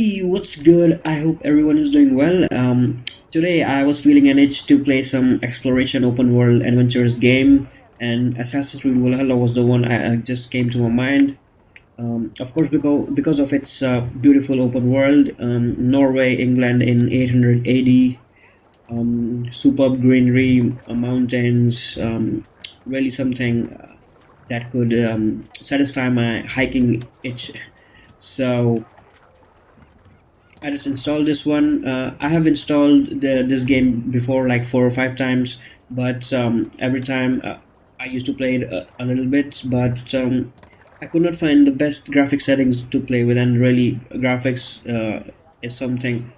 Hey, what's good? I hope everyone is doing well. Today I was feeling an itch to play some exploration open world adventurous game, and Assassin's Creed Valhalla was the one I just came to my mind. Of course, because of its beautiful open world, Norway, England in 800 AD, superb greenery, mountains, really something that could satisfy my hiking itch. So I just installed this one. I have installed this game before, like 4 or 5 times, but every time I used to play it a little bit, but I could not find the best graphic settings to play with, and really, graphics is something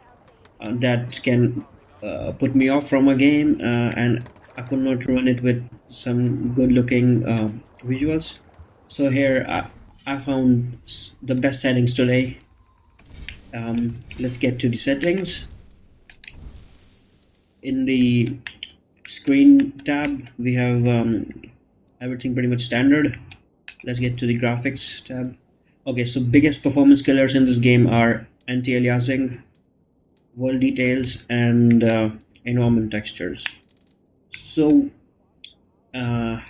that can put me off from a game, and I could not run it with some good-looking visuals. So here I found the best settings today. Let's get to the settings. In the screen tab, we have everything pretty much standard. Let's get to the graphics tab. Okay, so biggest performance killers in this game are anti-aliasing, world details, and environment textures. So uh,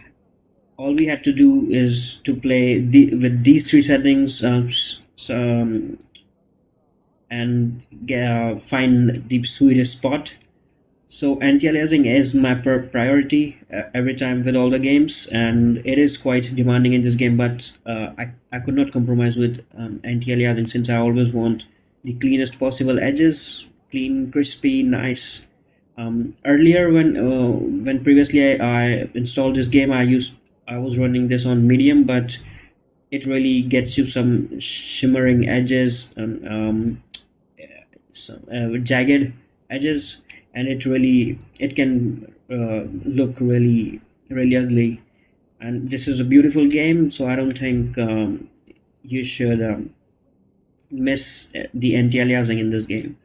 all we had to do is to play with these three settings, and find the sweetest spot. So anti-aliasing is my priority every time with all the games, and it is quite demanding in this game. But I could not compromise with anti-aliasing, since I always want the cleanest possible edges, clean, crispy, nice. Earlier, when previously I installed this game, I was running this on medium, but it really gets you some shimmering edges and some jagged edges, and it can look really ugly. And this is a beautiful game, so I don't think you should miss the anti-aliasing in this game.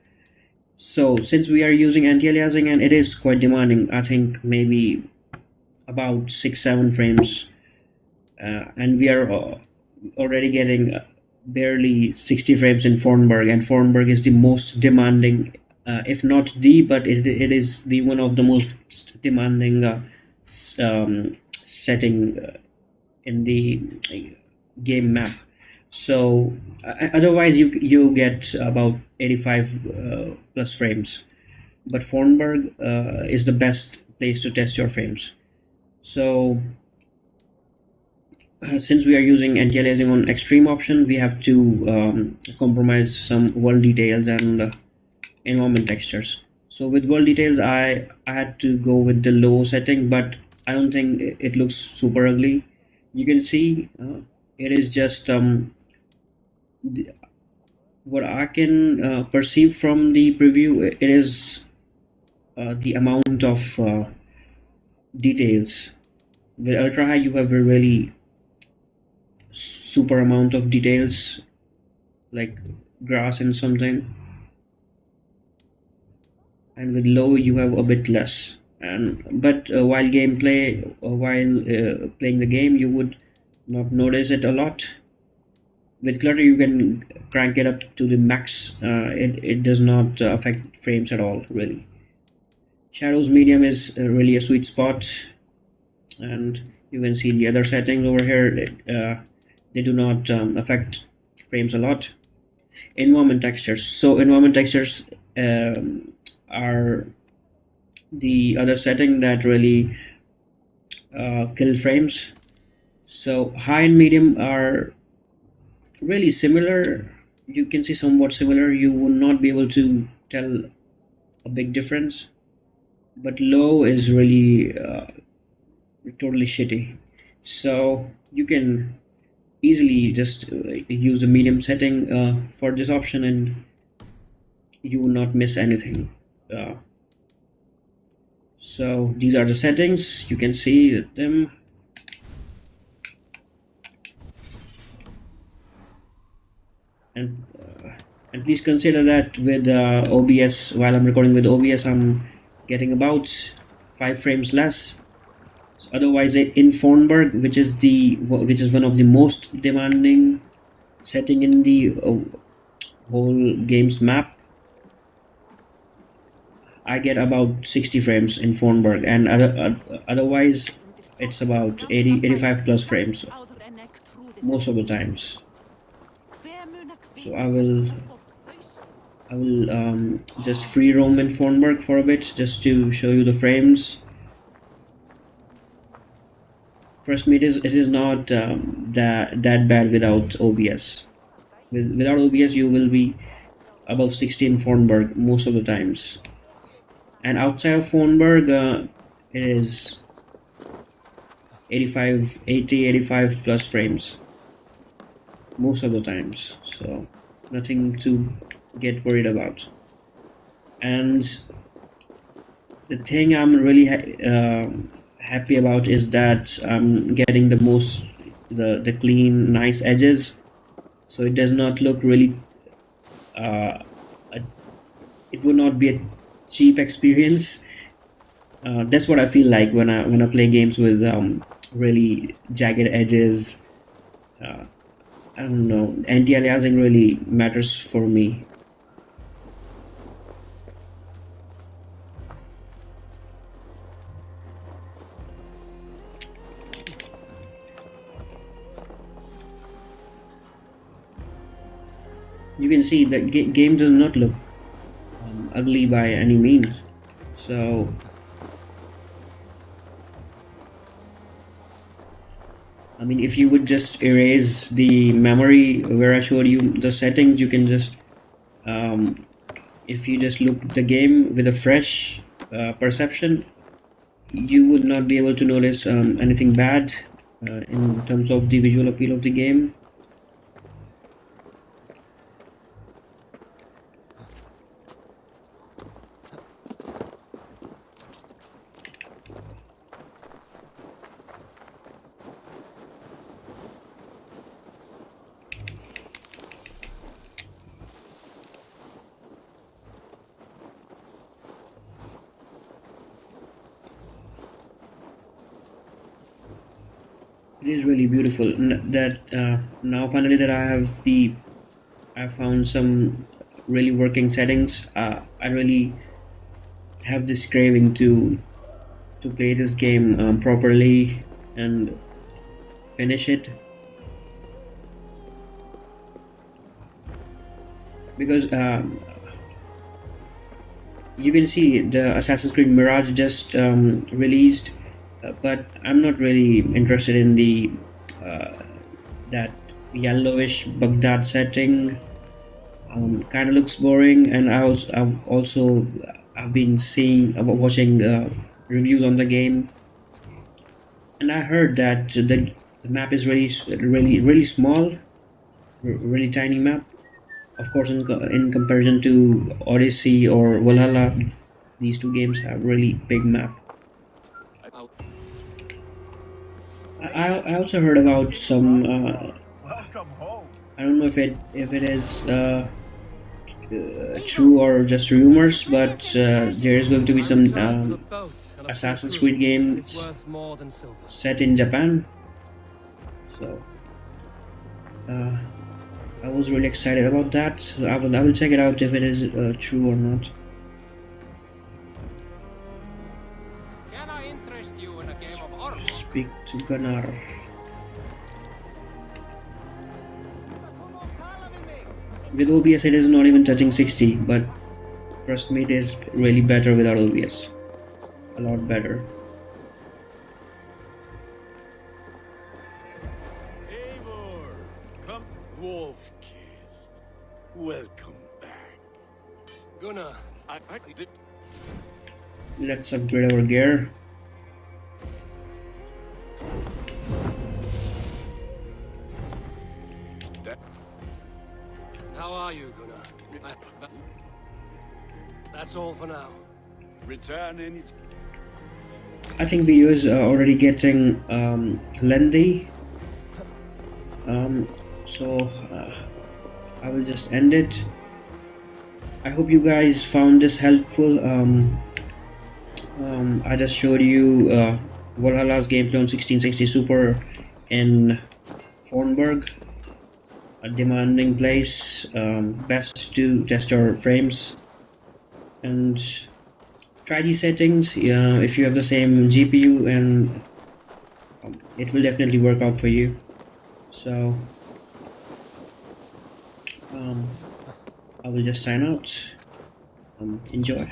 So since we are using anti-aliasing and it is quite demanding, I think maybe about 6-7 frames, and we are already getting barely 60 frames in Fornburg, and Fornburg is the most demanding, if not the, but it is the one of the most demanding setting in the game map. So otherwise you get about 85 plus frames, but Fornburg is the best place to test your frames. So since we are using anti-aliasing on extreme option, we have to compromise some world details and environment textures. So with world details, I had to go with the low setting, but I don't think it looks super ugly. You can see it is just what I can perceive from the preview. It is the amount of details. With ultra high, you have a really super amount of details, like grass and something, and with low you have a bit less. And but while playing the game, you would not notice it a lot. With clutter, you can crank it up to the max. It does not affect frames at all, really. Shadows medium is really a sweet spot, and you can see the other settings over here. They do not affect frames a lot. Environment textures. So environment textures are the other setting that really kill frames. So high and medium are really similar. You can see somewhat similar. You will not be able to tell a big difference. But low is really totally shitty. So you can easily just use the medium setting for this option, and you will not miss anything. Uh, so these are the settings. You can see them. And and please consider that with OBS, while I'm recording with OBS, I'm getting about 5 frames less. So otherwise, in Fornburg, which is one of the most demanding setting in the whole game's map, I get about 60 frames in fornburg, and otherwise it's about 85 plus frames most of the times. So I will just free roam in fornburg for a bit just to show you the frames. Trust me, it is not that bad without OBS. Without OBS, you will be above 60 in fornburg most of the times, and outside of fornburg, it is 85, 80, 85 plus frames most of the times. So nothing to get worried about. And the thing I'm really happy about is that I'm getting the clean, nice edges, so it does not look really uh, it would not be a cheap experience. That's what I feel like when I play games with really jagged edges. I don't know, anti-aliasing really matters for me. You can see the game does not look ugly by any means. So I mean, if you would just erase the memory where I showed you the settings, you can just if you just look at the game with a fresh perception, you would not be able to notice anything bad in terms of the visual appeal of the game. It is really beautiful that now finally that I found some really working settings. I really have this craving to play this game properly and finish it, because you can see the Assassin's Creed Mirage just released, but I'm not really interested in the uh, that yellowish Baghdad setting. Kind of looks boring, and I've been watching reviews on the game, and I heard that the map is really small, really tiny map. Of course, in comparison to Odyssey or Valhalla, these two games have really big map. I also heard about some. I don't know if it is true or just rumors, but there is going to be some Assassin's Creed games set in Japan. So I was really excited about that. So I will check it out if it is true or not. Can I interest you in a game of Orc? Speak to Gunnar. With OBS it is not even touching 60, but trust me, it is really better without OBS. A lot better. Eivor, come, Wolf-Kissed. Welcome back. Gunnar, I did. Let's upgrade our gear. how are you, Gunnar? That's all for now. Return any. I think video is already getting lengthy, so I will just end it. I hope you guys found this helpful. I just showed you Valhalla's gameplay on 1660 Super in fornburg. a demanding place. Best to test your frames and try these settings. Yeah, if you have the same GPU, and it will definitely work out for you. So um, I will just sign out. Enjoy.